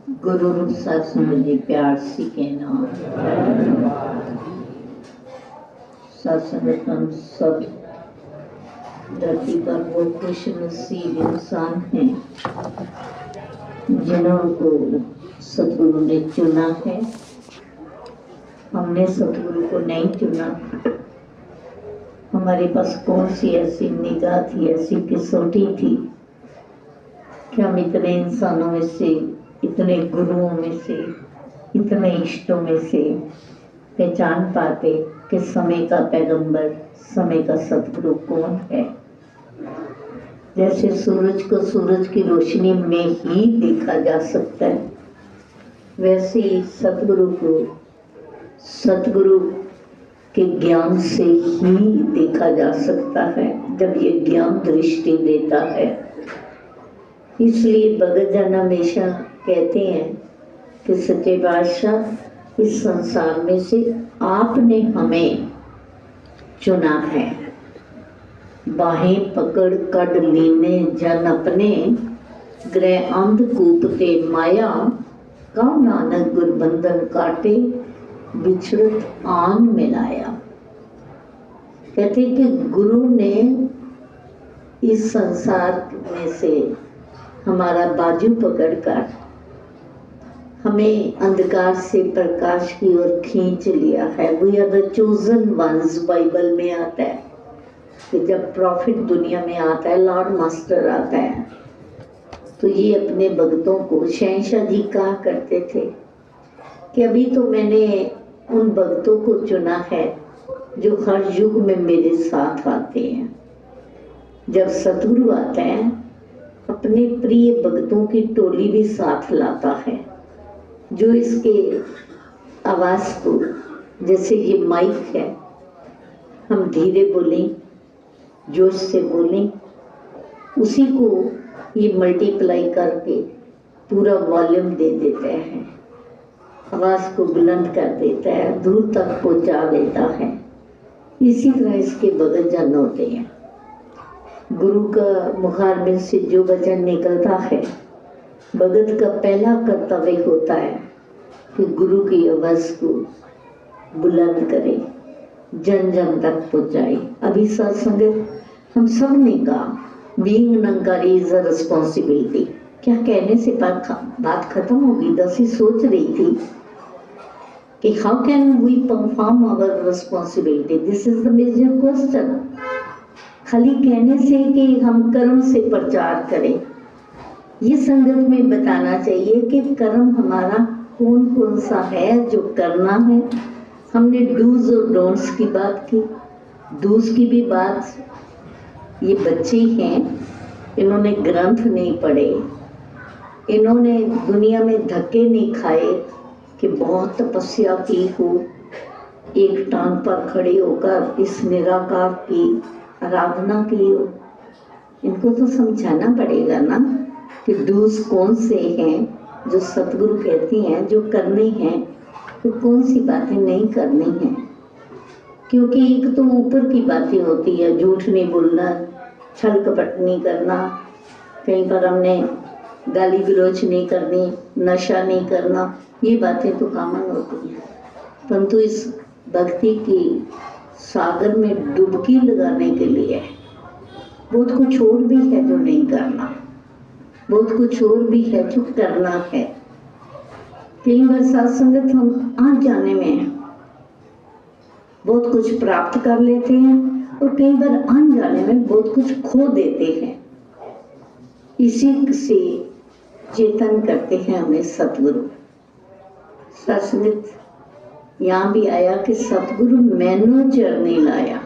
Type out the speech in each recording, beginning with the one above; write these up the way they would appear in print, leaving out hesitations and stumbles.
गुरु रूप सत्संग जी प्यार सी कहना सत्संग हम सब धरती पर वो खुश नसीब इंसान हैं जिन्होंने सतगुरु ने चुना है। हमने सतगुरु को नहीं चुना। हमारे पास कौन सी ऐसी निगाह थी, ऐसी कसौटी थी कि हम इतने इंसानों में से, इतने गुरुओं में से, इतने इष्टों में से पहचान पाते कि समय का पैगंबर, समय का सतगुरु कौन है। जैसे सूरज को सूरज की रोशनी में ही देखा जा सकता है, वैसे ही सतगुरु को सतगुरु के ज्ञान से ही देखा जा सकता है, जब ये ज्ञान दृष्टि देता है। इसलिए भगत जन हमेशा कहते हैं कि सच्चे बादशाह इस संसार में से आपने हमें चुना है। बाहें पकड़ कड़ लीने जन अपने, ग्रह अंधकूप ते माया, कौ नानक गुरबंधन काटे, बिछड़त आन मिलाया। कहते कि गुरु ने इस संसार में से हमारा बाजू पकड़कर हमें अंधकार से प्रकाश की ओर खींच लिया है। We are the chosen ones, Bible में आता है कि जब प्रॉफिट दुनिया में आता है, लॉर्ड मास्टर आता है, तो ये अपने भक्तों को शहंशाह जी कहा करते थे कि अभी तो मैंने उन भक्तों को चुना है जो हर युग में मेरे साथ आते हैं। जब सतगुरु आता है, अपने प्रिय भक्तों की टोली भी साथ लाता है, जो इसके आवाज को, जैसे ये माइक है, हम धीरे बोलें, जोश से बोलें, उसी को ये मल्टीप्लाई करके पूरा वॉल्यूम दे देता है, आवाज को बुलंद कर देता है, दूर तक पहुंचा देता है। इसी तरह इसके भगत जन होते हैं। गुरु का मुखार में से जो वचन निकलता है, भगत का पहला कर्तव्य होता है कि गुरु की आवाज को बुलंद करे, जन जन तक पहुंचाए। अभी सत्संग हम सब ने कहा, being Nirankari is a responsibility. क्या कहने से बात खत्म होगी? दसी सोच रही थी कि how can we perform our responsibility, this is the major question. खाली कहने से कि हम कर्म से प्रचार करें, ये संगत में बताना चाहिए कि कर्म हमारा कौन कौन सा है जो करना है। हमने डूज और डोंट्स की बात की, डूज की भी बात, ये बच्चे हैं, इन्होंने ग्रंथ नहीं पढ़े, इन्होंने दुनिया में धक्के नहीं खाए कि बहुत तपस्या की हो, एक टांग पर खड़े होकर इस निराकार की आराधना की हो। इनको तो समझाना पड़ेगा ना कि डूज कौन से हैं जो सतगुरु कहती हैं जो करनी हैं, तो कौन सी बातें नहीं करनी हैं। क्योंकि एक तो ऊपर की बातें होती है, झूठ नहीं बोलना, छल कपट नहीं करना, कहीं पर हमने गाली गलौज नहीं करनी, नशा नहीं करना, ये बातें तो कॉमन होती हैं। परंतु इस भक्ति की सागर में डुबकी लगाने के लिए बहुत कुछ और भी है जो नहीं करना, बहुत कुछ और भी है जो करना है। कई बार सत्संगत हम आ जाने में बहुत कुछ प्राप्त कर लेते हैं और कई बार आन जाने में बहुत कुछ खो देते हैं। इसी से चेतन करते हैं हमें सतगुरु। सत्संगत यहाँ भी आया कि सतगुरु मैनू चरनी लाया।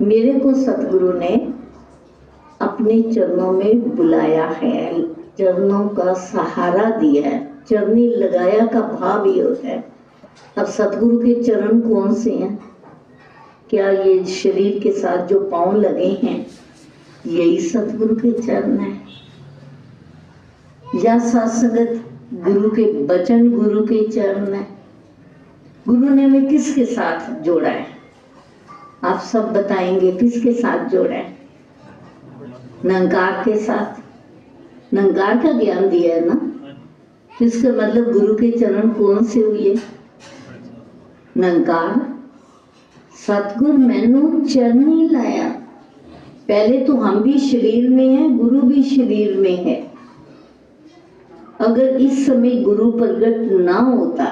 मेरे को सतगुरु ने अपने चरणों में बुलाया है, चरणों का सहारा दिया है। चरनी लगाया का भाव ये होता है। अब सतगुरु के चरण कौन से हैं? क्या ये शरीर के साथ जो पांव लगे हैं यही सतगुरु के चरण है, या सत्संगत गुरु के वचन गुरु के चरण है? गुरु ने हमें किसके साथ जोड़ा है? आप सब बताएंगे किसके साथ जोड़ा है? निरंकार के साथ। निरंकार का ज्ञान दिया है ना, तो इसका मतलब गुरु के चरण कौन से हुए? निरंकार। सतगुरु मैनू चरनी लाया। पहले तो हम भी शरीर में हैं, गुरु भी शरीर में है। अगर इस समय गुरु प्रकट ना होता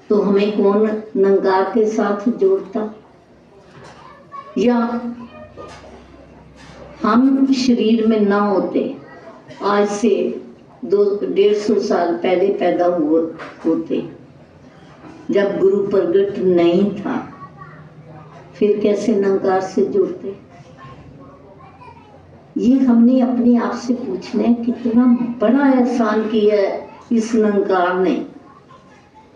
तो हमें कौन निरंकार के साथ जोड़ता? या हम शरीर में ना होते, आज से 200-150 साल पहले पैदा हुए होते, जब गुरु प्रकट नहीं था, फिर कैसे निरंकार से जुड़ते? ये हमने अपने आप से पूछना है, कितना बड़ा एहसान किया है इस निरंकार ने।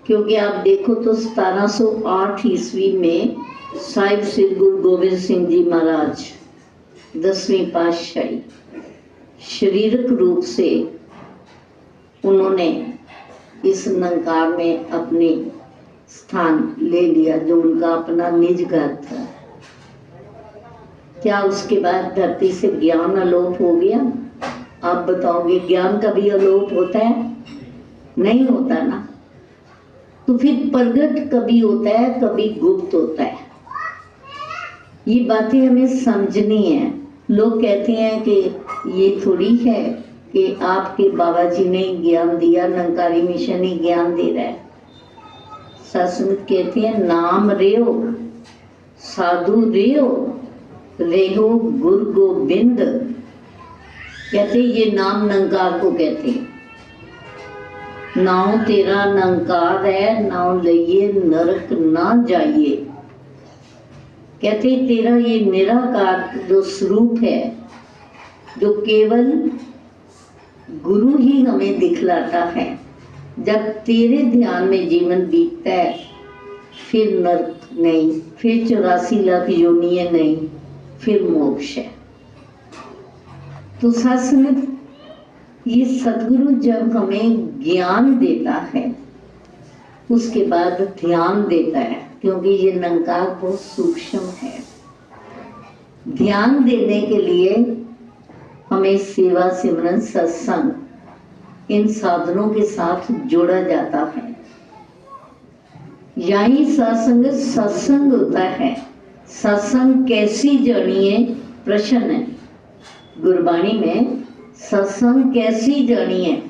क्योंकि आप देखो तो 1708 ईस्वी में साहिब श्री गुरु गोविंद सिंह जी महाराज 10वीं पातशाही शारीरिक रूप से उन्होंने इस निरंकार में अपने स्थान ले लिया, जो उनका अपना निज घर था। क्या उसके बाद धरती से ज्ञान अलोप हो गया? आप बताओगे, ज्ञान कभी अलोप होता है? नहीं होता ना। तो फिर प्रगट कभी होता है, कभी गुप्त होता है। ये बातें हमें समझनी है। लोग कहते हैं कि ये थोड़ी है कि आपके बाबा जी ने ज्ञान दिया, निरंकारी मिशन ही ज्ञान दे रहा है। सत्संग कहते हैं नाम रेहो साधु रेहो गुरु गोबिंद। कहते ये नाम निरंकार को कहते हैं। नाम तेरा निरंकार है, नाम लइए नरक ना जाइए। कहते तेरा ये निराकार जो स्वरूप है, जो केवल गुरु ही हमें दिखलाता है। जब तेरे ध्यान में जीवन बीतता है, फिर नरक नहीं, फिर 84 लाख योनियां नहीं, फिर मोक्ष है। तो सत्संग, ये सतगुरु जब हमें ज्ञान देता है, उसके बाद ध्यान देता है, क्योंकि ये निरंकार बहुत सूक्ष्म है। ध्यान देने के लिए हमें सेवा, सिमरन, सत्संग, इन साधनों के साथ जोड़ा जाता है। यही सत्संग होता है। सत्संग कैसी जानिए प्रश्न है गुरबाणी में, सत्संग कैसी जानिए।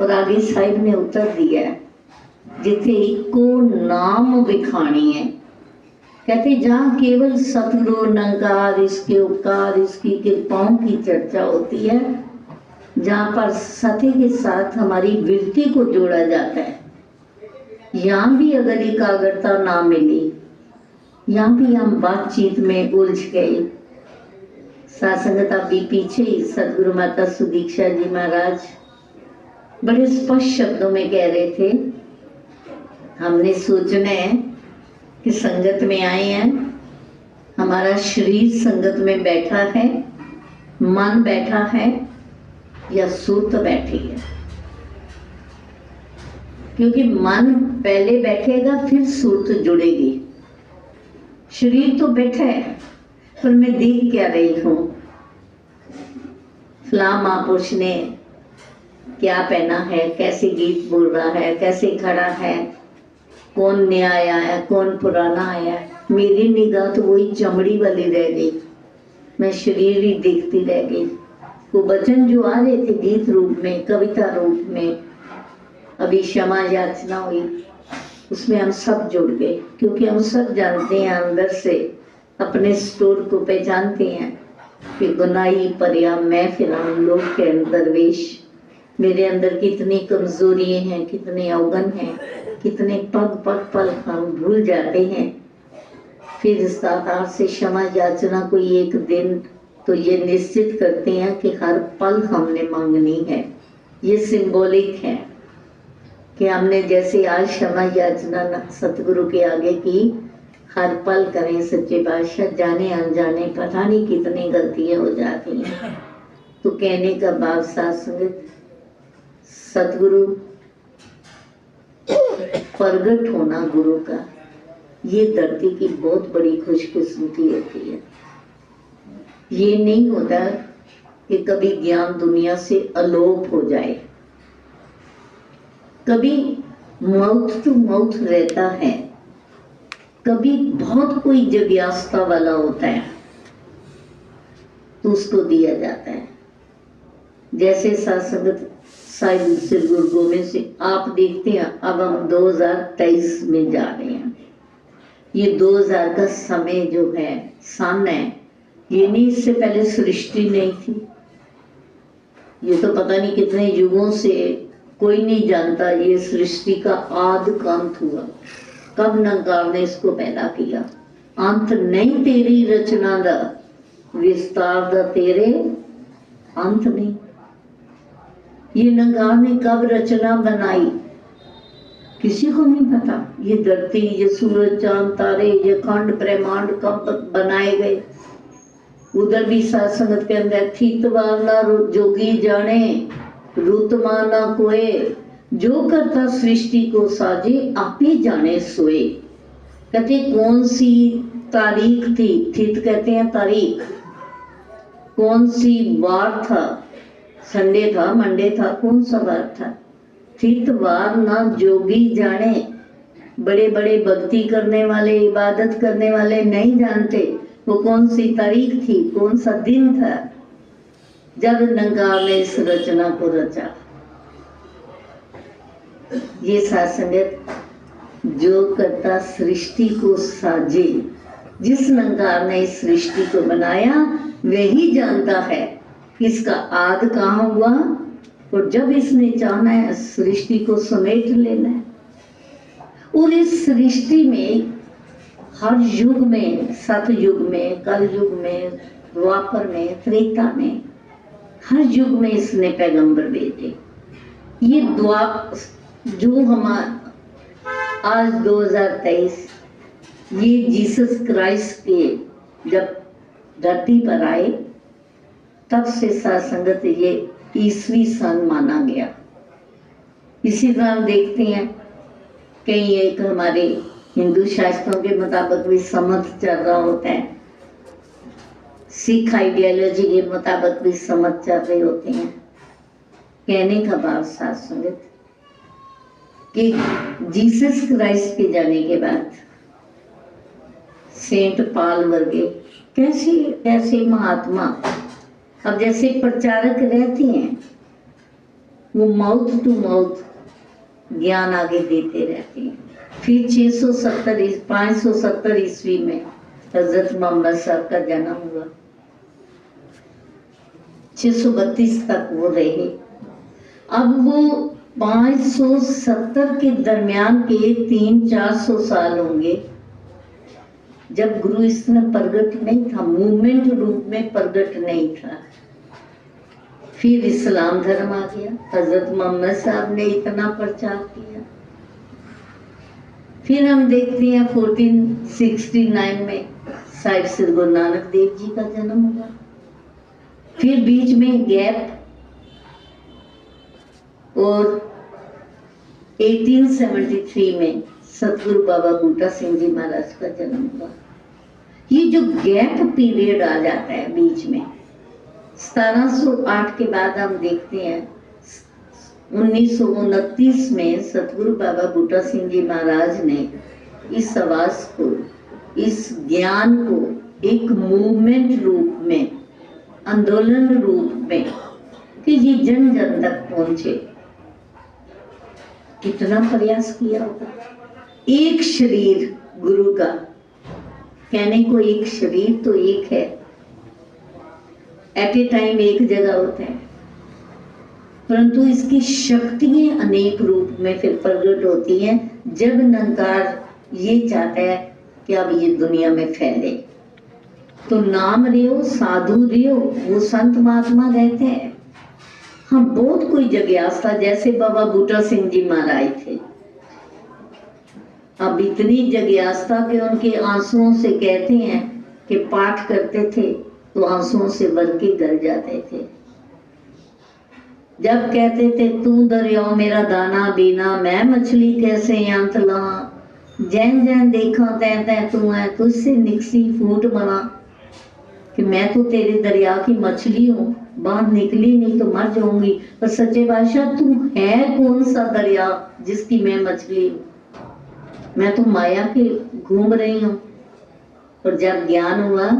और आगे साहिब ने उत्तर दिया है, जिथे इको नाम विखानी है। कहते जहाँ केवल सतगुरु निरंकार, इसके उपकार, इसकी कृपाओं की चर्चा होती है, जहाँ पर सत्य के साथ हमारी वृत्ति को जोड़ा जाता है, यहाँ भी अगर एकाग्रता ना मिली, यहाँ भी हम बातचीत में उलझ गए। सत्संगत अभी पीछे ही सदगुरु माता सुदीक्षा जी महाराज बड़े स्पष्ट शब्दों में कह रहे थे, हमने सोचना है कि संगत में आए हैं, हमारा शरीर संगत में बैठा है, मन बैठा है या सुरत बैठी है। क्योंकि मन पहले बैठेगा, फिर सुरत जुड़ेगी। शरीर तो बैठा है, पर मैं देख क्या रही हूँ, फलां महापुरुष ने क्या पहना है, कैसे गीत बोल रहा है, कैसे खड़ा है, कौन नया आया है, कौन पुराना आया है। मेरी निगाह तो वही चमड़ी वाली रह गई, मैं शरीर ही देखती रह गई। वो वचन जो आ रहे थे गीत रूप में, कविता रूप में, अभी क्षमा याचना हुई, उसमें हम सब जुड़ गए। क्योंकि हम सब जानते हैं, अंदर से अपने स्टोर को पहचानते हैं कि गुनाही परिया मैं फिराऊं लोग के दरवेश। मेरे अंदर कितनी कमजोरियां हैं, कितने अवगुण हैं, कितने पग पल हम भूल जाते हैं। फिर इस दातार से क्षमा याचना कोई एक दिन तो ये निश्चित करते हैं कि हर पल हमने मांगनी है। ये सिंबॉलिक है कि हमने जैसे आज क्षमा याचना सतगुरु के आगे की, हर पल करें सच्चे बादशाह। जाने अनजाने पता नहीं कितनी गलतियां हो जाती हैं। तो कहने का भाव सत्संग, सतगुरु प्रगट होना गुरु का, ये धरती की बहुत बड़ी खुशकिस्मती होती है। ये नहीं होता कि कभी ज्ञान दुनिया से अलोप हो जाए, कभी माउथ टू माउथ रहता है, कभी बहुत कोई जिज्ञासा वाला होता है तो उसको दिया जाता है। जैसे सत्संग साहिब श्री गुरु गोविंद सिंह आप देखते हैं, अब हम 2023 में जा रहे हैं। ये 2000 का समय जो है, सन है, ये नहीं, इससे पहले सृष्टि नहीं थी। ये तो पता नहीं कितने युगों से कोई नहीं जानता ये सृष्टि का आदि अंत हुआ, कब निरंकार ने इसको पैदा किया। अंत नहीं तेरी रचना दा, विस्तार दा तेरे अंत नहीं। ये निरंकार ने कब रचना बनाई किसी को नहीं पता। ये धरती, ये सूरज, चांद, तारे, ये खंड ब्रह्मांड कब बनाए गए। उधर भी सत्संग के अंदर थीतवार ना जोगी जाने, रुतमा ना कोए, जो करता सृष्टि को साजे, आप ही जाने सोए। कहते कौन सी तारीख थी, थित कहते हैं तारीख, कौन सी वार था, संडे था, मंडे था, कौन सा वार था। थित वार ना जोगी जाने, बड़े बड़े भक्ति करने वाले, इबादत करने वाले नहीं जानते वो कौन सी तारीख थी, कौन सा दिन था जब निरंकार ने इस रचना को रचा। ये सत्संग जो करता सृष्टि को साजे, जिस निरंकार ने इस सृष्टि को बनाया वही जानता है इसका आदि कहाँ हुआ, और जब इसने चाहना है सृष्टि को समेट लेना है। और इस सृष्टि में हर युग में, सतयुग में, कल युग में, द्वापर में, त्रेता में, हर युग में इसने पैगंबर भेजे। ये जो हमारा आज 2023, ये जीसस क्राइस्ट के जब धरती पर आए तब से सत्संगत ये ईसवी सन माना गया। इसी तरह हम देखते हैं कहीं एक हमारे हिंदू शास्त्रों के मुताबिक भी समत चल रहा होता है, सिख आइडियोलॉजी के मुताबिक भी समत चल रहे होते हैं। कहने का भाव सत्संगत कि जीसस क्राइस्ट के जाने के बाद सेंट पॉल वर्गे कैसे महात्मा, अब जैसे प्रचारक रहते हैं वो माउथ टू माउथ ज्ञान आगे देते रहते हैं। फिर 570 ईस्वी में हजरत मोहम्मद साहब का जन्म हुआ, 632 तक वो रहे। अब वो 570 के दरमियान के 300-400 साल होंगे जब गुरु इस तरह प्रगट नहीं था, मूवमेंट रूप में प्रगट नहीं था। फिर इस्लाम धर्म आ गया, हजरत मोहम्मद साहब ने इतना प्रचार किया। फिर हम देखते हैं 1469 में साहिब श्री गुरु नानक देव जी का जन्म हुआ। फिर बीच में गैप, और 1873 में सतगुरु बाबा बूटा सिंह जी महाराज का जन्म हुआ। ये जो गैप पीरियड आ जाता है बीच में, 1708 के बाद हम देखते हैं 1929 में सतगुरु बाबा बूटा सिंह जी महाराज ने इस आवाज को, इस ज्ञान को एक मूवमेंट रूप में, आंदोलन रूप में, कि ये जन जन तक पहुंचे, कितना प्रयास किया होगा। एक शरीर गुरु का, कहने को एक शरीर तो एक है, एट ए टाइम एक जगह होता है, परंतु इसकी शक्तियां अनेक रूप में फिर प्रकट होती हैं जब निरंकार ये चाहता है कि अब ये दुनिया में फैले। तो नाम रियो, साधु रियो, वो संत महात्मा रहते हैं। हम बहुत कोई जिज्ञासा, जैसे बाबा बूटा सिंह जी महाराज थे, अब इतनी जिज्ञासा कि उनके आंसुओं से कहते हैं कि पाठ करते थे तो आंसुओं से भर के गिर जाते थे। जब कहते थे तू दरियाओ मेरा दाना बीना, मैं मछली कैसे अंत लां, जैन जैन देखा तैं तैं तू है, तुझसे निकसी फूट बना, कि मैं तो तेरे दरिया की मछली हूँ, बाहर निकली नहीं तो मर जाऊंगी। पर सच्चे बादशाह तू है कौन सा दरिया जिसकी मैं मछली हूँ? मैं तो माया के घूम रही हूँ। और जब ज्ञान हुआ,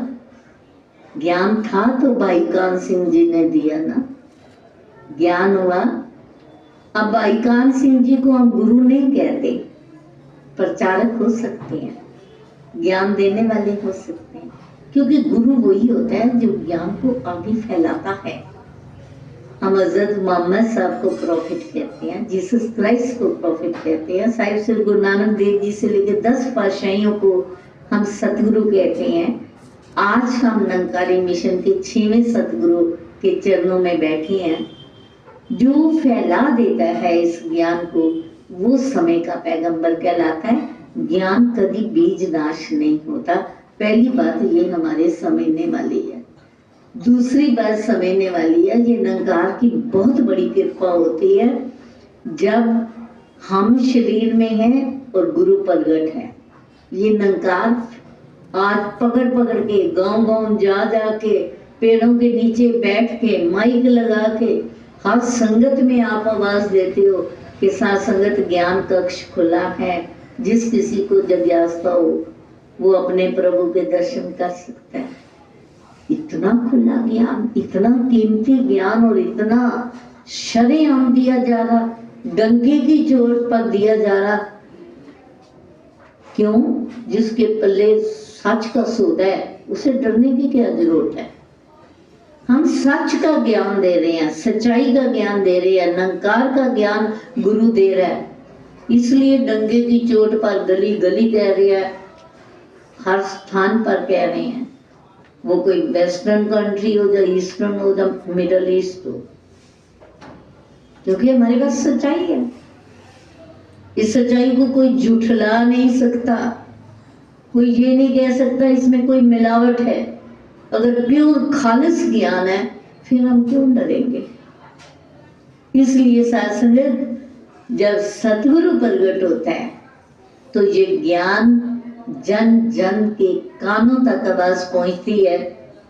ज्ञान था तो भाई कान सिंह जी ने दिया ना, ज्ञान हुआ। अब भाई कान सिंह जी को हम गुरु नहीं कहते, प्रचारक हो सकते हैं, ज्ञान देने वाले हो सकते हैं, क्योंकि गुरु वही होता है जो ज्ञान को आगे फैलाता है। हम हजरत मोहम्मद साहब को प्रॉफिट कहते हैं, जीसस क्राइस्ट को प्रॉफिट कहते हैं, साहिब श्री गुरु नानक देव जी से लेकर 10 पातशाहियों को हम सतगुरु कहते हैं। आज हम निरंकारी मिशन के 6वें सतगुरु के चरणों में बैठे हैं। जो फैला देता है इस ज्ञान को वो समय का पैगंबर कहलाता है। ज्ञान कभी बीज नाश नहीं होता। पहली बात ये हमारे समझने वाली है। दूसरी बात समझने वाली है, ये निरंकार की बहुत बड़ी कृपा होती है जब हम शरीर में हैं और गुरु प्रगट है। ये निरंकार आज पकड़ पकड़ के गांव गांव जा जा के पेड़ों के नीचे बैठ के माइक लगा के हर संगत में आप आवाज देते हो कि साथ संगत ज्ञान कक्ष खुला है, जिस किसी को जिज्ञासा हो वो अपने प्रभु के दर्शन कर सकता है। इतना खुला ज्ञान, इतना कीमती ज्ञान और इतना शरेआम दिया जा रहा, डंके की चोट पर दिया जा रहा। क्यों? जिसके पल्ले सच का सौदा है उसे डरने की क्या जरूरत है? हम सच का ज्ञान दे रहे हैं, सच्चाई का ज्ञान दे रहे हैं, निरंकार का ज्ञान गुरु दे रहा है। इसलिए डंगे की चोट पर गली गली कह रहे हैं, हर स्थान पर कह रहे हैं। वो कोई वेस्टर्न कंट्री हो या ईस्टर्न हो या मिडल ईस्ट हो, क्योंकि हमारे पास सच्चाई है। इस सच्चाई को कोई झूठला नहीं सकता, कोई ये नहीं कह सकता इसमें कोई मिलावट है। अगर प्योर खालिस ज्ञान है फिर हम क्यों डरेंगे? इसलिए साथ संगत जब सतगुरु प्रगट होता है तो ये ज्ञान जन जन के कानों तक आवाज पहुंचती है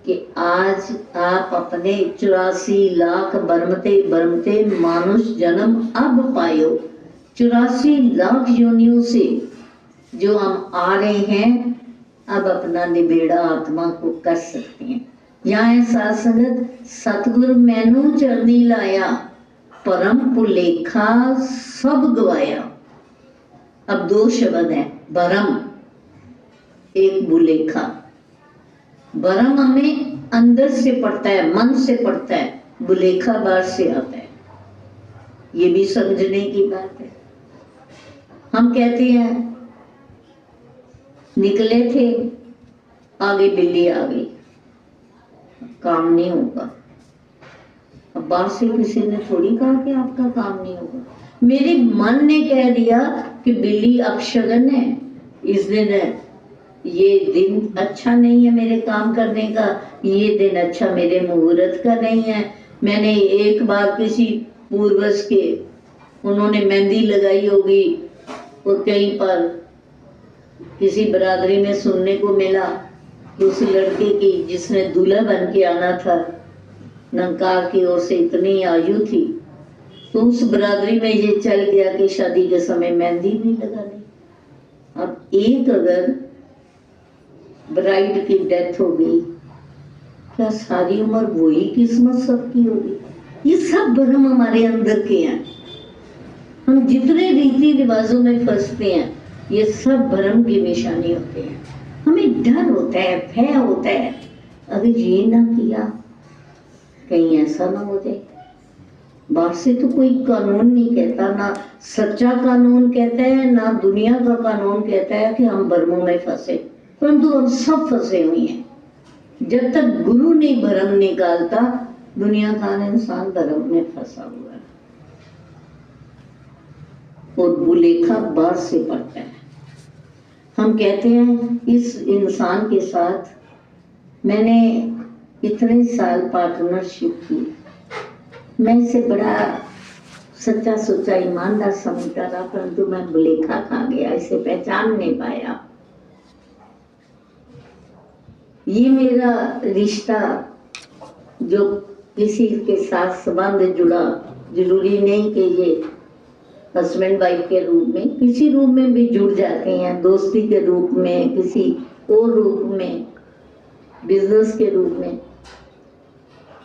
कि आज आप अपने 84 लाख बरमते बरमते मानुष जन्म अब पायो। 84 लाख योनियों से जो हम आ रहे हैं, अब अपना निबेड़ा आत्मा को कर सकते हैं। यहाँ साथ संगत सतगुरु मैनू चरनी लाया, परम पुलेखा सब गवाया। अब 2 शब्द हैं, भरम एक बुलेखा। भरम हमें अंदर से पड़ता है, मन से पड़ता है, बुलेखा बाहर से आता है। ये भी समझने की बात है। हम कहते हैं निकले थे, आगे बिल्ली आ गई, काम नहीं होगा। अब बाहर से किसी ने थोड़ी कहा कि आपका काम नहीं होगा। मेरे मन ने कह दिया कि बिल्ली अपशगन है, इस दिन ये दिन अच्छा नहीं है मेरे काम करने का, ये दिन अच्छा मेरे मुहूर्त का नहीं है। मैंने एक बार किसी पूर्वज के, उन्होंने मेहंदी लगाई होगी और कहीं पर किसी बरादरी में सुनने को मिला कि उस लड़के की जिसने दूल्हा बन के आना था, निरंकार की ओर से इतनी आयु थी, तो उस बरादरी में ये चल गया कि शादी के समय मेहंदी नहीं लगा ली। अब एक अगर ब्राइड की डेथ हो गई, क्या सारी उम्र वही किस्मत सबकी होगी? ये सब भ्रम हमारे अंदर के हैं। हम जितने रीति रिवाजों में फंसते हैं ये सब भ्रम की निशानी होते हैं। हमें डर होता है, भय होता है, अगर ये ना किया कहीं ऐसा ना हो जाए। बाहर से तो कोई कानून नहीं कहता, ना सच्चा कानून कहता है, ना दुनिया का कानून कहता है कि हम भ्रमों में फंसे, परंतु हम सब फंसे हुए हैं। जब तक गुरु नहीं भ्रम निकालता, दुनिया का इंसान भ्रम में फंसा हुआ है और बुलेखा बाहर से पड़ता है। हम कहते हैं इस इंसान के साथ मैंने इतने साल पार्टनरशिप की, मैं इसे बड़ा सच्चा सुच्चा ईमानदार समझता रहा, परंतु मैं बुलेखा खा गया, इसे पहचान नहीं पाया। ये मेरा रिश्ता जो किसी के साथ संबंध जुड़ा, जरूरी नहीं कि ये हस्बैंड वाइफ के रूप में, किसी रूप में भी जुड़ जाते हैं, दोस्ती के रूप में, किसी और रूप में, बिजनेस के रूप में,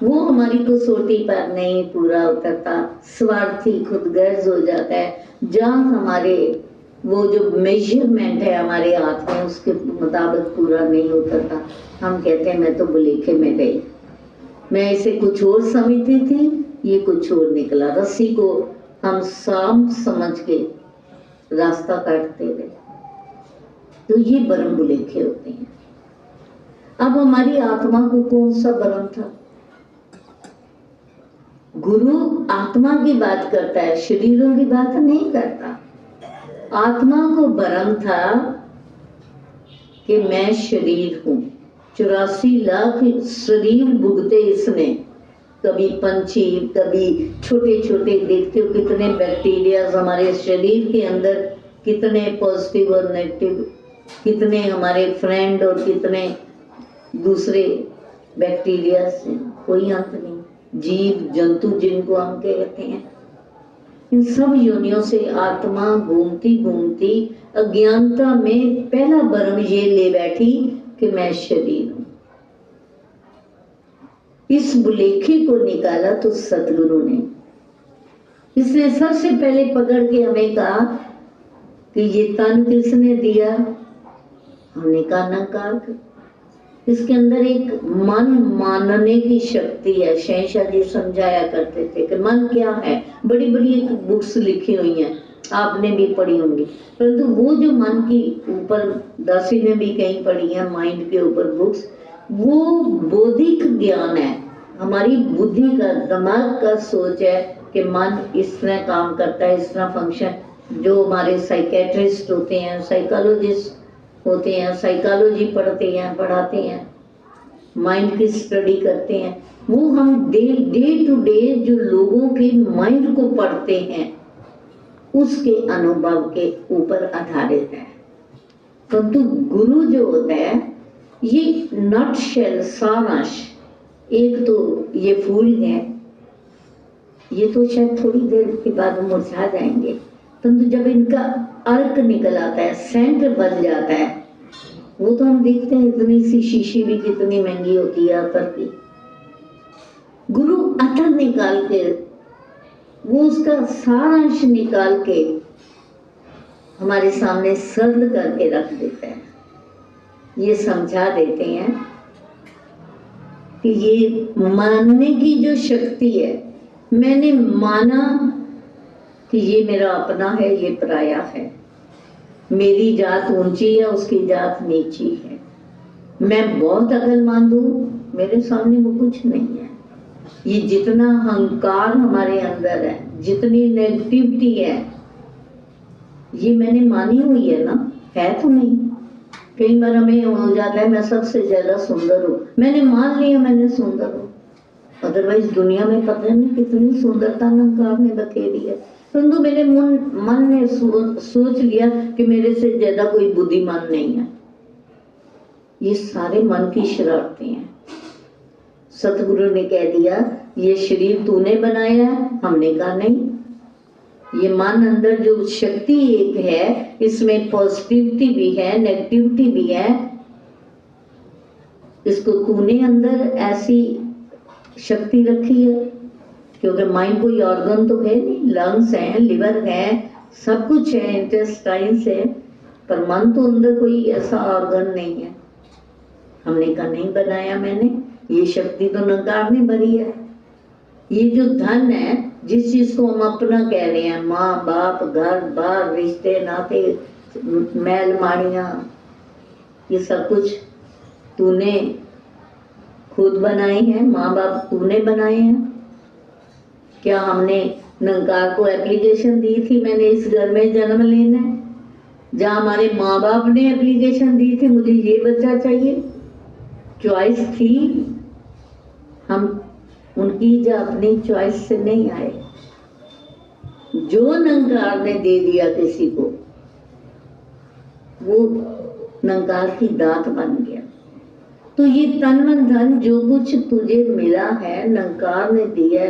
वो हमारी कसौटी पर नहीं पूरा उतरता, स्वार्थी खुदगर्ज हो जाता है। जहाँ हमारे वो जो मेजरमेंट है हमारे हाथ में उसके मुताबिक पूरा नहीं उतरता, हम कहते हैं मैं तो बुलेखे में गई, मैं इसे कुछ और समझती थी, ये कुछ और निकला। रस्सी को हम सांप समझ के रास्ता काटते गए, तो ये भरम बुलेखे होते हैं। अब हमारी आत्मा को कौन सा भरम था? गुरु आत्मा की बात करता है, शरीरों की बात नहीं करता। आत्मा को भरम था कि मैं शरीर हूं। 84 लाख शरीर भुगते इसने, कभी पंछी, कभी छोटे छोटे, देखते हो कितने बैक्टीरिया हमारे शरीर के अंदर, कितने पॉजिटिव और नेगेटिव, कितने हमारे फ्रेंड और कितने दूसरे बैक्टीरिया से कोई अंत नहीं। जीव जंतु जिनको हम कहते हैं, इन सब योनियों से आत्मा घूमती घूमती अज्ञानता में पहला भ्रम ये ले बैठी कि मैं शरीर हूं। इस बुलेखे को निकाला तो सतगुरु ने, इसने सबसे पहले पकड़ के हमें कहा कि ये तन किसने दिया? हमने कहा नकार। इसके अंदर एक मन मानने की शक्ति है। शहंशाह जी समझाया करते थे कि मन क्या है। बड़ी बड़ी एक बुक्स लिखी हुई हैं, आपने भी पढ़ी होंगी, परंतु वो जो मन की ऊपर, दासी ने भी कहीं पढ़ी है माइंड के ऊपर बुक्स, वो बौद्धिक ज्ञान है, हमारी बुद्धि का, दिमाग का सोच है कि मन इस तरह काम करता है, इस तरह फंक्शन। जो हमारे साइकेट्रिस्ट होते हैं, साइकोलॉजिस्ट होते हैं, साइकोलॉजी पढ़ते हैं, पढ़ाते हैं, माइंड की स्टडी करते हैं, वो हम डे टू डे जो लोगों के माइंड को पढ़ते हैं उसके अनुभव के ऊपर आधारित है। परंतु गुरु जो होता है ये नट शेल, सारांश। एक तो ये फूल है, ये तो शायद थोड़ी देर के बाद मुरझा जाएंगे, परंतु जब इनका अर्क निकल आता है, सेंट बन जाता है, वो तो हम देखते हैं इतनी सी शीशी भी कितनी महंगी होती है अतर की। गुरु अतर निकाल के, वो उसका सारांश निकाल के हमारे सामने सरल करके रख देते हैं। ये समझा देते हैं कि ये मानने की जो शक्ति है, मैंने माना कि ये मेरा अपना है, ये पराया है, मेरी जात ऊंची है, उसकी जात नीची है, मैं बहुत अक्लमंद हूँ, मेरे सामने वो कुछ नहीं है। ये जितना अहंकार हमारे अंदर है, जितनी नेगेटिविटी है, ये मैंने मानी हुई है ना, है तो नहीं। कई बार हमें हो जाता है मैं सबसे ज्यादा सुंदर हूँ, मैंने मान लिया मैंने सुंदर हूँ, अदरवाइज दुनिया में पता नहीं कितनी सुंदरता अहंकार ने बखेरी है। परंतु मेरे मन ने सोच लिया कि मेरे से ज्यादा कोई बुद्धिमान नहीं है। ये सारे मन की शरारतें हैं। सतगुरु ने कह दिया ये शरीर तूने बनाया है, हमने कहा नहीं, ये मन अंदर जो शक्ति एक है, इसमें पॉजिटिविटी भी है, नेगेटिविटी भी है, इसको तूने अंदर ऐसी शक्ति रखी है। क्योंकि माइंड कोई ऑर्गन तो है नहीं, लंग्स हैं, लिवर है, सब कुछ है, इंटेस्टाइन्स है, पर मन तो अंदर कोई ऐसा ऑर्गन नहीं है। हमने कहा नहीं बनाया मैंने, ये शक्ति तो नकार ने भरी है। ये जो धन है, जिस चीज को हम अपना कह रहे हैं, माँ बाप, घर बार, रिश्ते नाते, मैल माड़ियाँ, ये सब कुछ तूने खुद बनाए हैं, माँ बाप तूने बनाए हैं। क्या हमने नंकार को एप्लीकेशन दी थी मैंने इस घर में जन्म लेना है? जहाँ हमारे माँ बाप ने एप्लीकेशन दी थी मुझे ये बच्चा चाहिए, चॉइस थी। हम उनकी जो अपनी चॉइस से नहीं आए, जो नंकार ने दे दिया किसी को, वो नंकार की दात बन गया। तो ये तन मन धन जो कुछ तुझे मिला है निरंकार ने दिया है,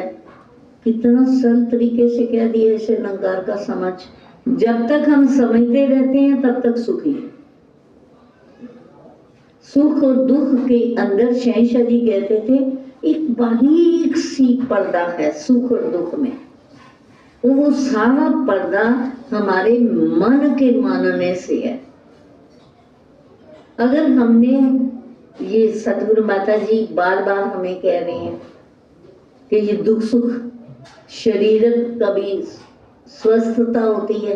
कितना सरल तरीके से कह दिया इसे निरंकार का समझ। जब तक हम समझते रहते हैं तब तक सुखी है। सुख और दुख के अंदर शहंशाह जी कहते थे एक बारीक सी पर्दा है सुख और दुख में, वो सारा पर्दा हमारे मन के मानने से है। अगर हमने ये सतगुरु माता जी बार बार हमें कह रहे हैं कि ये दुख सुख शरीर, कभी स्वस्थता होती है,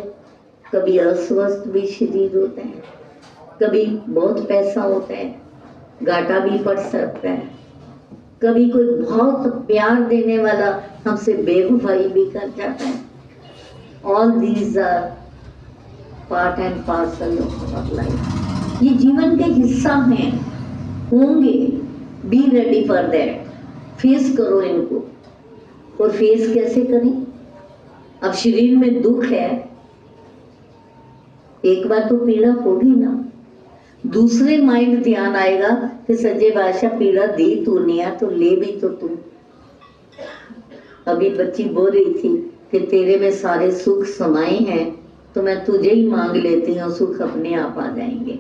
कभी अस्वस्थ भी शरीर होते हैं, कभी बहुत पैसा होता है, घाटा भी पड़ सकता है, कभी कोई बहुत प्यार देने वाला हमसे बेवफाई भी कर जाता है। All these are part and parcel of our life. ये जीवन के हिस्सा हैं, होंगे। Be ready for that. Face करो इनको। और फेस कैसे करें? अब शरीर में दुख है, एक बार तो पीड़ा होगी ना, दूसरे माइंड ध्यान आएगा कि सच्चे बादशाह पीड़ा दी तूने है तो ले भी तो तू। अभी बच्ची बोल रही थी कि तेरे में सारे सुख समाये हैं, तो मैं तुझे ही मांग लेती हूँ, सुख अपने आप आ जाएंगे।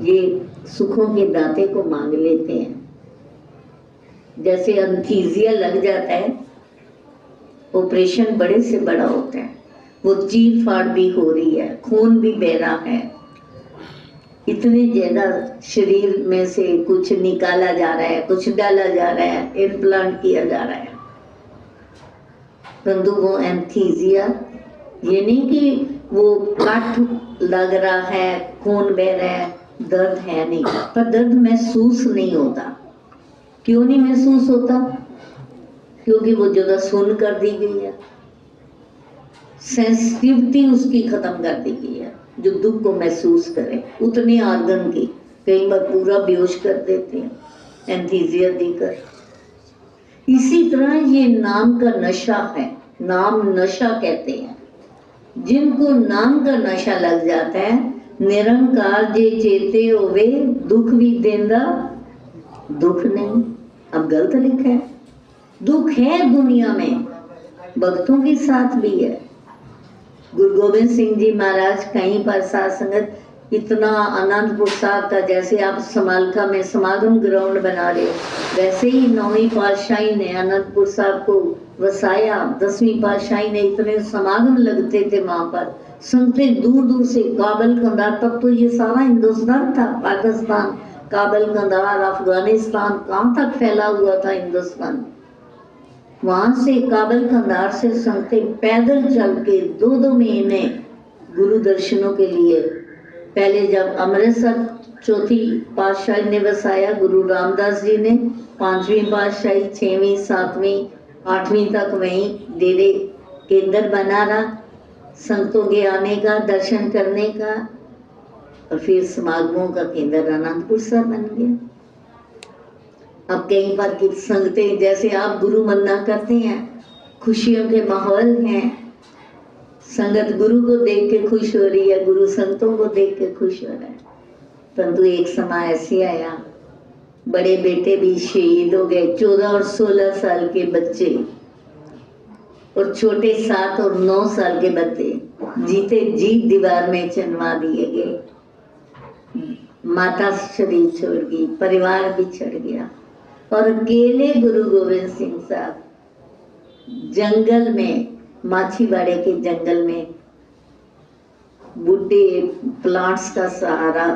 ये सुखों के दाते को मांग लेते हैं। जैसे एनेस्थीसिया लग जाता है, ऑपरेशन बड़े से बड़ा होता है, वो चीर फाड़ भी हो रही है, खून भी बह रहा है, इतने ज्यादा शरीर में से कुछ निकाला जा रहा है, कुछ डाला जा रहा है, इम्प्लांट किया जा रहा है। परंतु वो एनेस्थीसिया ये नहीं कि वो कट लग रहा है, खून बह रहा है, दर्द है नहीं, पर दर्द महसूस नहीं होता। क्यों नहीं महसूस होता? क्योंकि वो जगह सुन कर दी गई है, सेंसिटिविटी उसकी खत्म कर दी गई है। जो दुख को महसूस करे, उतने आर्गन की कई बार पूरा बेहोश कर देते हैं एनेस्थीसिया देकर। इसी तरह ये नाम का नशा है, नाम नशा कहते हैं। जिनको नाम का नशा लग जाता है, निरंकार जे चेते होवे दुख भी देंदा दुख नहीं। अब गलत लिखा है, दुख है दुनिया में, भक्तों के साथ भी है। गुरु गोविंद सिंह जी महाराज कहीं पर साथ संगत इतना आनंदपुर साहब का, जैसे आप समालखा में समागम ग्राउंड बना रहे हो, वैसे ही 9वीं पातशाही ने आनंदपुर साहब को वसाया। 10वीं पातशाही ने इतने समागम लगते थे वहां पर, संगतें दूर दूर से, काबल कंधार, तब तो ये सारा हिंदुस्तान था, पाकिस्तान, काबल कंधार, अफगानिस्तान, कहाँ तक फैला हुआ था हिंदुस्तान। वहां से काबल कंधार से संगतें पैदल चल के 2-2 महीने गुरु दर्शनों के लिए, पहले जब अमृतसर चौथी पातशाही ने बसाया, गुरु रामदास जी ने 5वीं पातशाही, 6वीं, 7वीं, 8वीं तक वहीं डेरे केंद्र बना रहा, संतों के आने का, दर्शन करने का, और फिर समागमों का केंद्र आनंदपुर साहब बन गया। अब कई बार की संगतें, जैसे आप गुरु वंदना करते हैं, खुशियों के माहौल हैं, संगत गुरु को देख के खुश हो रही है, गुरु संतों को देख के खुश हो रहा है। परंतु एक समय ऐसे आया, बड़े बेटे भी शहीद हो गए, 14 और 16 साल के बच्चे, और छोटे 7 और 9 साल के बच्चे जीते जी दीवार में चनवा दिए गए। माता शरीर छोड़ गई, परिवार बिछड़ गया, और अकेले गुरु गोविंद सिंह साहब जंगल में, माछीवाड़े के जंगल में, बूढ़े प्लांट्स का सहारा,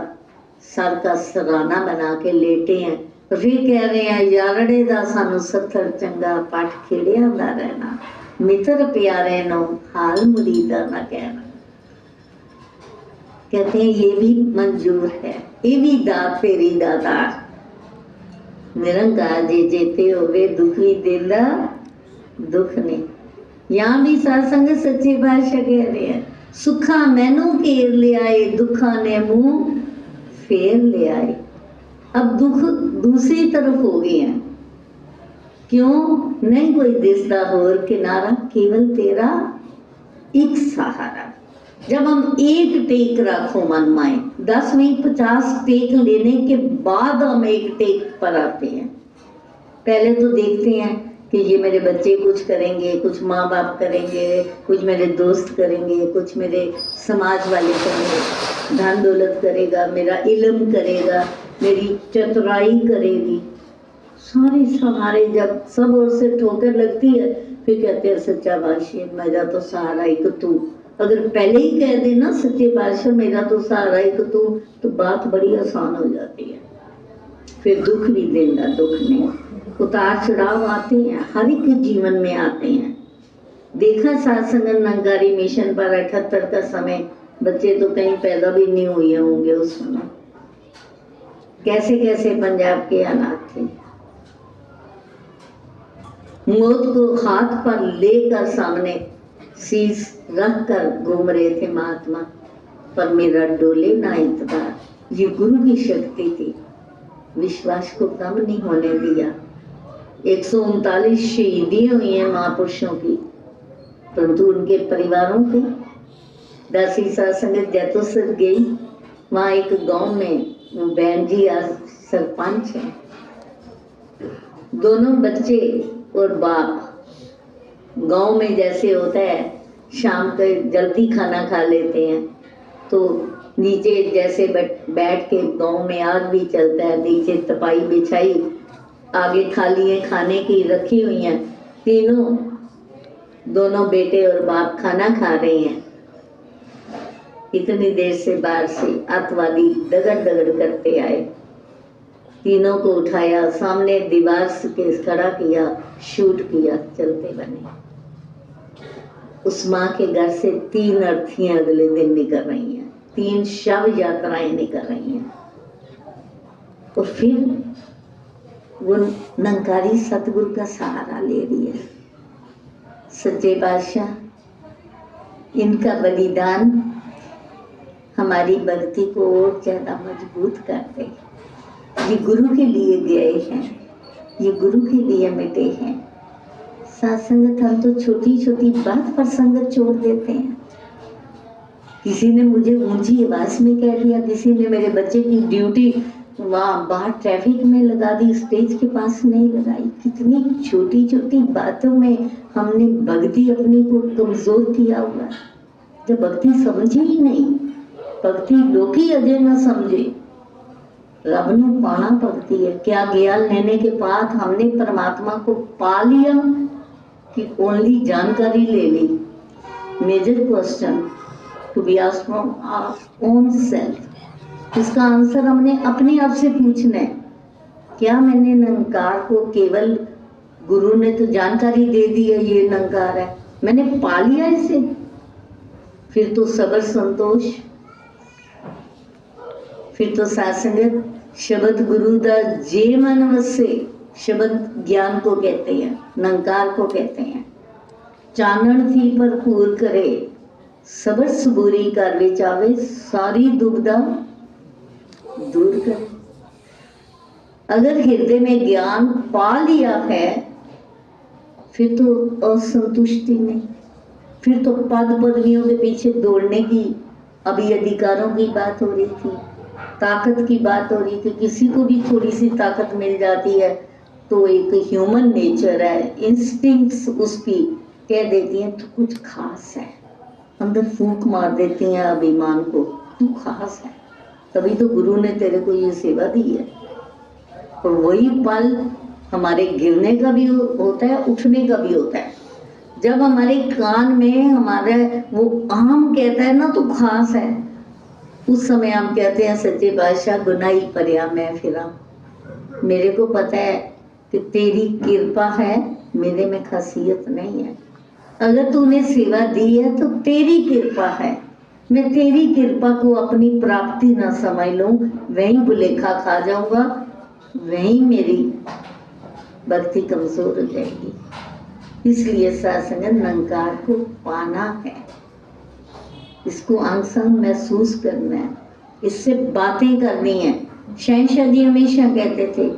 सर का सराना बना के लेटे हैं। फिर कह रहे हैं, यारड़े दा सानू सत्थर चंगा पट खेड़िया दा रहना, मित्र प्यारे नो हाल मुरीदा ना कहना। कहते हैं ये भी मंजूर है, ये भी दात तेरी दातार। निरंकार जे जेते होवे दुख भी देंदा दुख नहीं। यहाँ भी सत्संग सच्चे पातशाह कह रहे हैं, सुखा मैनू घेर ले आए, दुखा ने मुंह फेर ले आए। अब दुख दूसरी तरफ हो गए हैं। क्यों? नहीं कोई दिसदा होर किनारा, केवल तेरा एक सहारा। जब हम एक टेक रखो मन में, 10 नहीं 50 टेक लेने के बाद हम एक टेक पर आते हैं। पहले तो देखते हैं कि ये मेरे बच्चे कुछ करेंगे, कुछ माँ बाप करेंगे, कुछ मेरे दोस्त करेंगे, कुछ मेरे समाज वाले करेंगे, धन दौलत करेगा, मेरा इल्म करेगा, मेरी चतुराई करेगी। सारे सहारे जब सब ओर से ठोकर लगती है, फिर कहते हैं सच्चा बादशाह मेरा तो सहारा एक तू। अगर पहले ही कह देना सच्चे बादशाह मेरा तो सहारा एक तू, तो बात बड़ी आसान हो जाती है। फिर दुख भी देना, दुख नहीं, उतार चढ़ाव आते हैं, हर एक जीवन में आते हैं। देखा सत्संग नंगारी मिशन पर 78 का समय, बच्चे तो कहीं पैदा भी नहीं हुए होंगे उस समय। कैसे कैसे पंजाब के हालात थे। मौत को हाथ पर लेकर सामने शीश रख कर घूम रहे थे महात्मा, पर मेरा डोले ना इतबार। ये गुरु की शक्ति थी, विश्वास को कम नहीं होने दिया। 139 शहीदियां हुई हैं महापुरुषों की, परंतु उनके परिवारों की। दासी सत्संग जैतोसर गई, वहाँ एक गांव में बहन जी आज सरपंच है, दोनों बच्चे और बाप। गांव में जैसे होता है शाम को जल्दी खाना खा लेते हैं, तो नीचे जैसे बैठ के गांव में आग भी चलता है, नीचे तपाई बिछाई, आगे थालियां खाने की रखी हुई हैं, तीनों दोनों बेटे और बाप खाना खा रहे हैं। इतनी देर से बाहर से आतंकवादी दगड़ दगड़ करते आए, तीनों को उठाया, सामने दीवार के खड़ा किया, शूट किया, चलते बने। उस माँ के घर से 3 अर्थियां अगले दिन निकल रही हैं, 3 शव यात्राएं निकल रही हैं। और फिर वो निरंकारी सतगुरु का सहारा ले रही है। सच्चे बादशाह, इनका बलिदान हमारी भक्ति को और ज्यादा मजबूत करते। ये गुरु के लिए गए हैं, ये गुरु के लिए मिटे हैं। सत्संगत हम तो छोटी छोटी बात पर संगत छोड़ देते हैं। किसी ने मुझे ऊंची आवाज में कह दिया, किसी ने मेरे बच्चे की ड्यूटी वहाँ बाहर ट्रैफिक में लगा दी, स्टेज के पास नहीं लगाई। कितनी छोटी छोटी बातों में हमने भक्ति अपनी को कमजोर किया हुआ। जब भक्ति समझे ही नहीं, भक्ति लोकी अजय न समझे, रब ने पाना भक्ति है। क्या ज्ञान लेने के बाद हमने परमात्मा को पा लिया कि ओनली जानकारी ले ली? Major question to be asked from our own self. इसका आंसर हमने अपने आप से पूछना है। क्या मैंने निरंकार को केवल गुरु ने तो जानकारी दे दी है ये निरंकार है, मैंने पा लिया इसे? फिर तो सबर संतोष, फिर तो सत्संगत शब्द गुरु दा जे मन वसे। शब्द ज्ञान को कहते हैं, निरंकार को कहते हैं। चानन थी भरपूर करे, सबर सबूरी कर विच आवे, सारी दुविधा दूर करे। अगर हृदय में ज्ञान पा लिया है, फिर तो असंतुष्टि नहीं, फिर तो पद पदवियों के पीछे दौड़ने की, अभी अधिकारों की बात हो रही थी, ताकत की बात हो रही थी। किसी को भी थोड़ी सी ताकत मिल जाती है तो एक ह्यूमन नेचर है, इंस्टिंक्ट्स उसकी कह देती हैं तो कुछ खास है, अंदर फूंक मार देती हैं अभिमान को, तू खास है। तभी तो गुरु ने तेरे को ये सेवा दी है। और वही पल हमारे गिरने का भी होता है, उठने का भी होता है। जब हमारे कान में हमारे वो आम कहता है ना तो खास है, उस समय हम कहते हैं सच्चे बादशाह गुनाही परिया मैं फिरा। मेरे को पता है कि तेरी कृपा है, मेरे में खासियत नहीं है। अगर तूने सेवा दी है तो तेरी कृपा है। मैं तेरी कृपा को अपनी प्राप्ति ना समझ लूं, वहीं भुलेखा खा जाऊंगा, वहीं मेरी भक्ति कमजोर हो जाएगी। इसलिए सत्संग निरंकार को पाना है, इसको अंग संग महसूस करना है, इससे बातें करनी है। शहंशाह जी हमेशा कहते थे,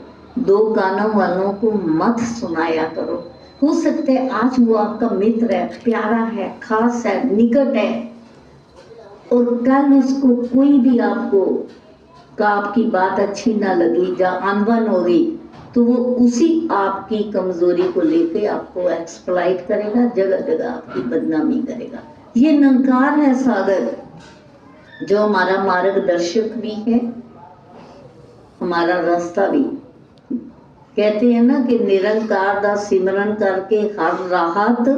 2 कानों वालों को मत सुनाया करो। हो सकता है आज वो आपका मित्र है, प्यारा है, खास है, निकट है, और कल उसको कोई भी आपको का आपकी बात अच्छी ना लगी या अनबन हो गई तो वो उसी आपकी कमजोरी को लेके आपको एक्सप्लॉइट करेगा, जगह जगह आपकी बदनामी करेगा। ये निरंकार है सागर, जो हमारा मार्गदर्शक भी है, हमारा रास्ता भी। कहते हैं ना कि निरंकार दा सिमरन करके हर राहत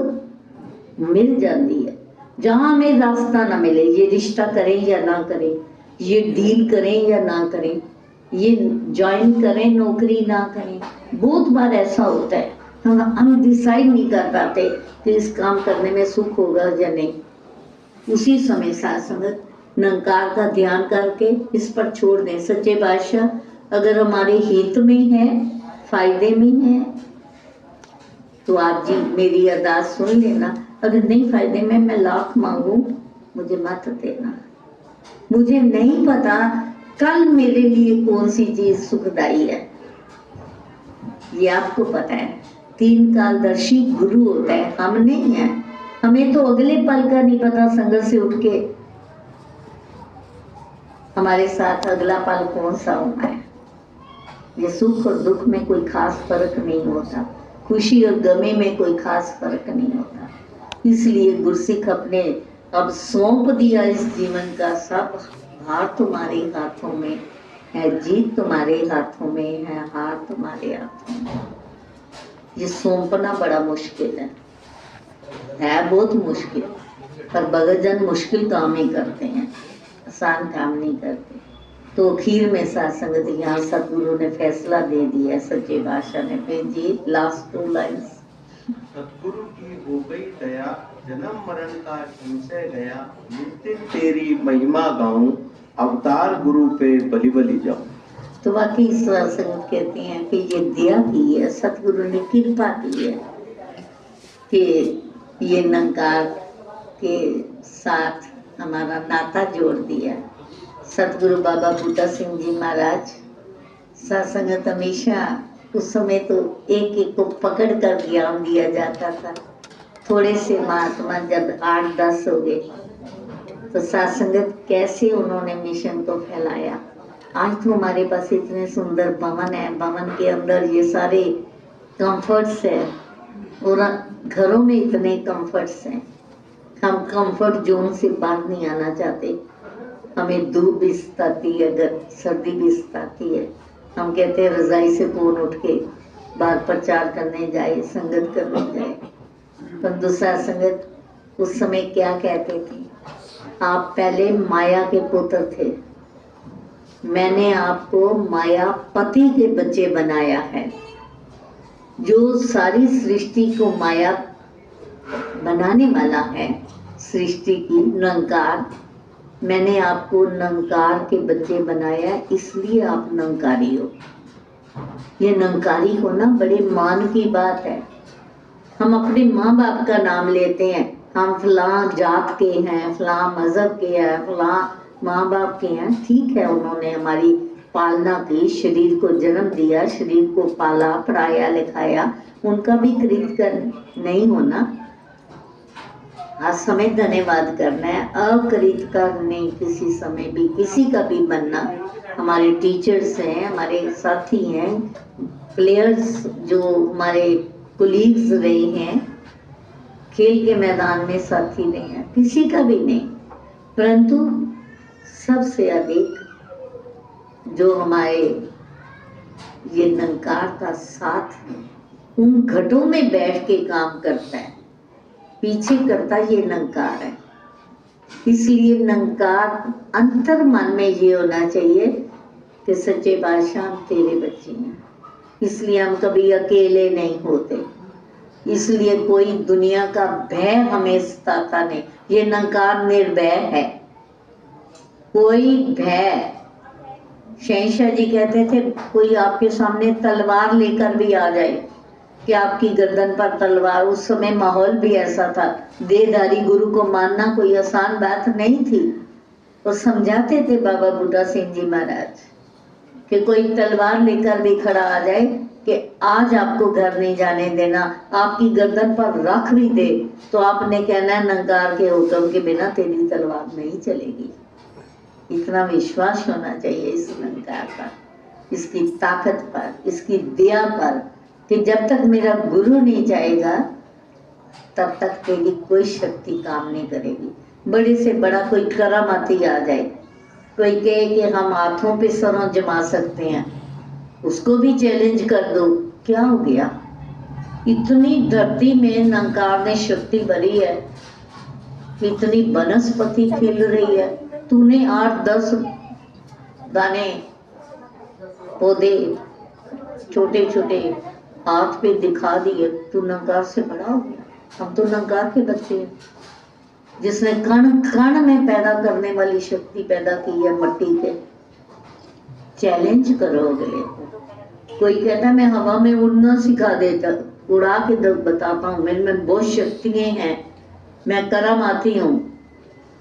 मिल जाती है। जहां हमें रास्ता ना मिले, ये रिश्ता करें या ना करें, ये डील करें या ना करें, ये ज्वाइन करें नौकरी ना करें, बहुत बार ऐसा होता है हम डिसाइड नहीं कर पाते कि इस काम करने में सुख होगा या नहीं। उसी समय साथ संगत निरंकार का ध्यान करके इस पर छोड़ दें। सच्चे बादशाह अगर हमारे हित में है, फायदे में है, तो आप जी मेरी अरदास सुन लेना। अगर नहीं फायदे में, मैं लाख मांगू मुझे मत देना। मुझे नहीं पता कल मेरे लिए कौन सी चीज सुखदाई है, ये आपको पता है। तीन कालदर्शी गुरु होता है, हम नहीं है। हमें तो अगले पल का नहीं पता, संगत से उठ के हमारे साथ अगला पल कौन सा होना है। ये सुख और दुख में कोई खास फर्क नहीं होता, खुशी और गमी में कोई खास फर्क नहीं होता। इसलिए गुरसिख अपने अब सौंप दिया इस जीवन का सब भार तुम्हारे हाथों में है, जीत तुम्हारे हाथों में है, हार तुम्हारे हाथों में। ये सौंपना बड़ा मुश्किल है बहुत मुश्किल, पर भगतजन मुश्किल काम ही करते हैं, आसान काम नहीं करते। तो अखीर में साथ संगत यहाँ सतगुरु ने फैसला दे दिया, सच्चे बादशाह ने भेजी लास्ट 2 लाइन्स। सतगुरु की हो गई दया, जन्म मरण का संशय गया, नित्य तेरी महिमा गाऊं, अवतार गुरु पे बलि बलि जाऊं। तो वाकई ईश्वर संगत कहते हैं कि ये दया की है, सतगुरु ने कृपा की है कि ये निरंकार के साथ हमारा नाता जोड़ दिया। सतगुरु बाबा बूटा सिंह जी महाराज सत्संगत हमेशा उस समय तो एक एक को पकड़ कर ज्ञान दिया जाता था। थोड़े से महात्मा जब 8-10 हो गए तो सत्संगत कैसे उन्होंने मिशन को फैलाया। आज तो हमारे पास इतने सुंदर भवन है, भवन के अंदर ये सारे कंफर्ट्स है और घरों में इतने कंफर्ट्स हैं। हम कंफर्ट जोन से बाहर नहीं आना चाहते। हमें धूप भी सताती है, अगर सर्दी भी सताती है। हम कहते हैं रजाई से कौन उठ के बाहर प्रचार करने जाए, संगत करने जाए। पर दूसरा संगत उस समय क्या कहते थे, आप पहले माया के पुत्र थे, मैंने आपको माया पति के बच्चे बनाया है। जो सारी सृष्टि को माया बनाने वाला है, सृष्टि की निरंकार, मैंने आपको निरंकार के बच्चे बनाया, इसलिए आप निरंकारी हो। ये निरंकारी होना बड़े मान की बात है। हम अपने माँ बाप का नाम लेते हैं, हम फलां जात के हैं, फलां मजहब के हैं, फलां माँ बाप के हैं। ठीक है, उन्होंने हमारी पालना की, शरीर को जन्म दिया, शरीर को पाला, पढ़ाया, लिखाया, उनका भी कृतज्ञ नहीं होना। आज समय धन्यवाद करना है, अकृत का नहीं किसी समय भी किसी का भी बनना। हमारे टीचर्स हैं, हमारे साथी हैं, प्लेयर्स जो हमारे कोलीग्स रहे हैं, खेल के मैदान में साथी रहे हैं, किसी का भी नहीं। परंतु सबसे अधिक जो हमारे ये निरंकार का साथ है, उन घटों में बैठ के काम करता है, पीछे करता ये निरंकार है। इसलिए निरंकार अंतर मन में ये होना चाहिए कि सच्चे बादशाह तेरे बच्चे हैं, इसलिए हम कभी अकेले नहीं होते, इसलिए कोई दुनिया का भय हमें सताता नहीं। ये निरंकार निर्भय है, कोई भय। शहंशाह जी कहते थे कोई आपके सामने तलवार लेकर भी आ जाए कि आपकी गर्दन पर तलवार, उस समय माहौल भी ऐसा था, देहधारी गुरु को मानना कोई आसान बात नहीं थी। और समझाते थे बाबा बूटा सिंह जी महाराज कि कोई तलवार लेकर भी खड़ा आ जाए कि आज आपको घर नहीं जाने देना, आपकी गर्दन पर रख भी दे तो आपने कहना है निरंकार के हुक्म के बिना तेरी तलवार नहीं चलेगी। इतना विश्वास होना चाहिए इस निरंकार पर, इसकी ताकत पर, इसकी दया पर, कि जब तक मेरा गुरु नहीं जाएगा तब तक तेरी कोई शक्ति काम नहीं करेगी। बड़े से बड़ा कोई करामाती आ जाए, कोई कहे कि हम हाथों पे सरों जमा सकते हैं, उसको भी चैलेंज कर दो, क्या हो गया? इतनी धरती में निरंकार ने शक्ति भरी है, इतनी वनस्पति खिल रही है, तूने 8-10 दाने पौधे छोटे छोटे हाथ पे दिखा दिए, तू निरंकार से बड़ा हो गया। हम तो निरंकार के बच्चे हैं, जिसने कण कण में पैदा करने वाली शक्ति पैदा की है मट्टी के। चैलेंज करो अगले को। कोई कहता मैं हवा में उड़ना सिखा देता, उड़ा के बताता हूँ, मेरे में बहुत शक्तियां हैं, मैं करामाती हूँ,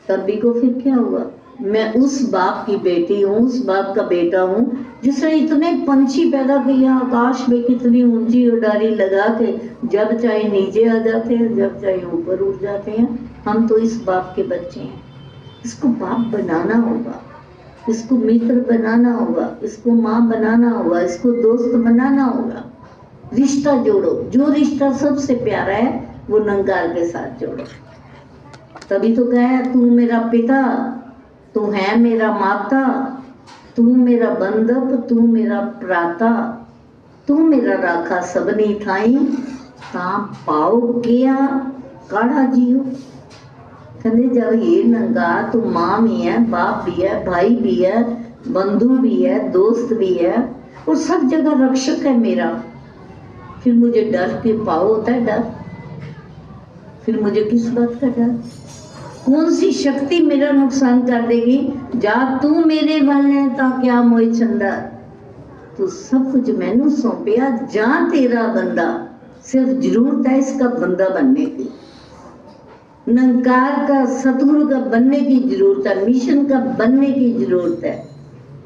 तब भी को फिर क्या हुआ? मैं उस बाप की बेटी हूँ, उस बाप का बेटा हूँ जिसने इतने पंछी पैदा किया, आकाश में कितनी ऊंची उड़ारी लगा के, जब चाहे नीचे आ जाते हैं, जब चाहे ऊपर उड़ जाते हैं। हम तो इस बाप के बच्चे हैं। इसको बाप बनाना होगा, इसको मित्र बनाना होगा, इसको माँ बनाना होगा, इसको दोस्त बनाना होगा। रिश्ता जोड़ो, जो रिश्ता सबसे प्यारा है वो निरंकार के साथ जोड़ो। तभी तो कहा तू मेरा पिता, तू है मेरा माता, तू मेरा बंधप, तू मेरा प्राता, तू मेरा राखा सबनी थाई, ता पाओ किया काढ़ा जियो। कहते जब ये निरंकार तू माँ भी है, बाप भी है, भाई भी है, बंधु भी है, दोस्त भी है, और सब जगह रक्षक है मेरा, फिर मुझे डर के पाओ होता है डर? फिर मुझे किस बात का डर? कौन सी शक्ति मेरा नुकसान कर देगी? जा तू मेरे वाल है ता क्या मोए चंदा, तू सब कुछ मैनू सौंपिया, जा तेरा बंदा। सिर्फ जरूरत है इसका बंदा बनने की, निरंकार का सतगुरु का बनने की जरूरत है, मिशन का बनने की जरूरत है।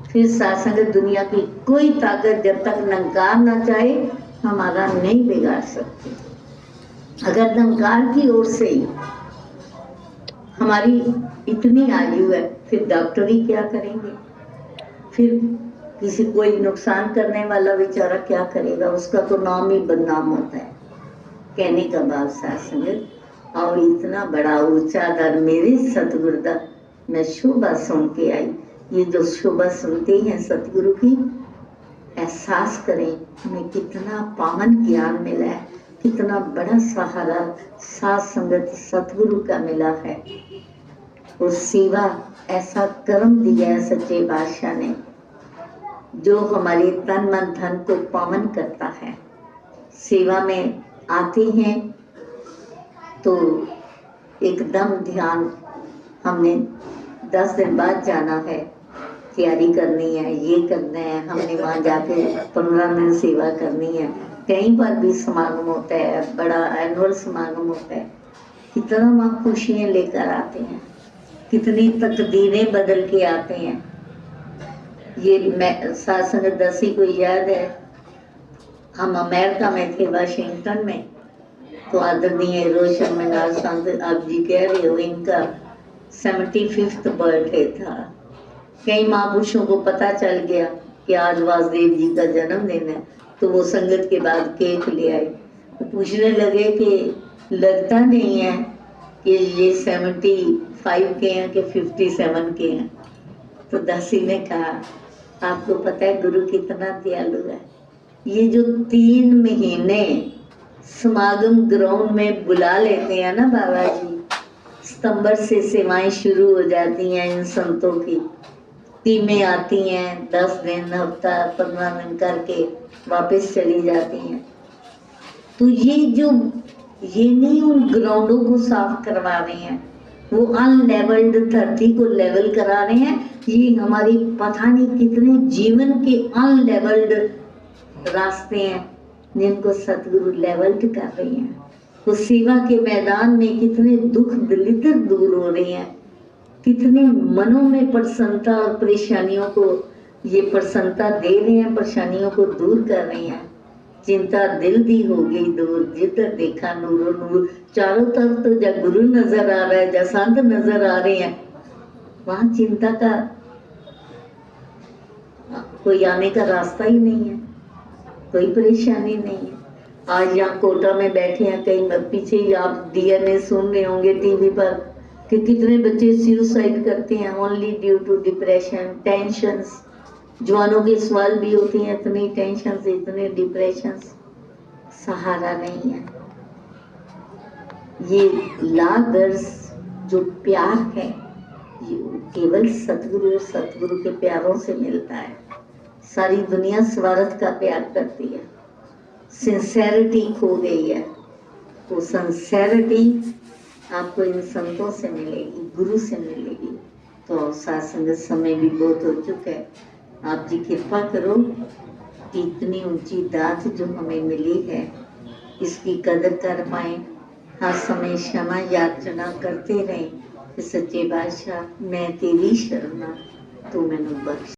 फिर सासंग दुनिया की कोई ताकत जब तक निरंकार ना चाहे हमारा नहीं बिगाड़ सकती। अगर निरंकार की ओर से ही हमारी इतनी आयु है, फिर डॉक्टर ही क्या करेंगे? फिर किसी कोई नुकसान करने वाला बेचारा क्या करेगा? उसका तो नाम ही बदनाम होता है। कहने का बात सासंगत, और इतना बड़ा ऊंचा दर मेरे सतगुरु दा मैं शोभा सुन के आई। ये जो शोभा सुनते हैं सतगुरु की, एहसास करें हमें कितना पावन ज्ञान मिला है, कितना बड़ा सहारा साथ संगत सतगुरु का मिला है। और सेवा ऐसा कर्म दिया है सच्चे बादशाह ने जो हमारे तन मन धन को पावन करता है। सेवा में आते हैं तो एकदम ध्यान, हमने 10 दिन बाद जाना है, तैयारी करनी है, ये करना है, हमने वहाँ जाके 15 दिन सेवा करनी है। कहीं पर भी समागम होता है, बड़ा एनुअल समागम होता है, कितना वहाँ खुशियाँ लेकर आते हैं, कितनी तकदीरें बदल के आते हैं। ये मैं सासंग 10 को याद है, हम अमेरिका में थे, वाशिंगटन में, तो आदरणीय रोशन मनाल संत आप जी कह रहे हो, इनका 75वां बर्थडे था। कई महापुरुषों को पता चल गया कि आज वासुदेव जी का जन्मदिन है, तो वो संगत के बाद केक ले आए, तो पूछने लगे कि लगता नहीं है कि ये 75 के हैं कि 57 के हैं। तो दासी ने कहा आपको पता है गुरु कितना दयालु है, ये जो 3 महीने समागम ग्राउंड में बुला लेते हैं ना बाबा जी, सितंबर से सेवाएं शुरू हो जाती हैं इन संतों की, टीमें आती हैं, 10 दिन, हफ्ता, 15 दिन करके वापस चली जाती हैं। तो ये नहीं उन ग्राउंडों को साफ करवा रहे हैं, वो अनलेवल्ड धरती को लेवल करा रहे हैं। ये हमारी पता नहीं कितने जीवन के अनलेवल्ड रास्ते हैं जिनको सतगुरु लेवल्ड कर रहे हैं। तो सेवा के मैदान में कितने दुख दलिद्र दूर हो रहे हैं, कितने मनों में प्रसन्नता और परेशानियों को ये प्रसन्नता दे रहे हैं, परेशानियों को दूर कर रहे हैं। चिंता दिल दी हो गई दूर, जिधर देखा नूरो नूर। चारों तरफ तो जब गुरु नजर आ रहा है, जब संत नजर आ रहे हैं, वहां चिंता का कोई आने का रास्ता ही नहीं है, कोई परेशानी नहीं है। आज यहाँ कोटा में बैठे हैं, कहीं पीछे ही आप डीएनए सुन रहे होंगे टीवी पर कि कितने बच्चे सुसाइड करते हैं only due to depression, tensions. जवानों के सवाल भी होती हैं, इतनी टेंशन, इतने डिप्रेशन, सहारा नहीं है। ये लादर्स जो प्यार है, ये केवल सतगुरु और सतगुरु के प्यारों से मिलता है। सारी दुनिया स्वार्थ का प्यार करती है, सिंसेरिटी खो गई है। तो सिंसेरिटी आपको इन संतों से मिलेगी, गुरु से मिलेगी। तो सत्संग समय भी बहुत हो चुका है, आप जी कृपा करो कि इतनी ऊंची दात जो हमें मिली है इसकी कदर कर पाए। हर समय क्षमा याचना करते रहें कि सच्चे बादशाह मैं तेरी शरणा, तू मैनू बख्श।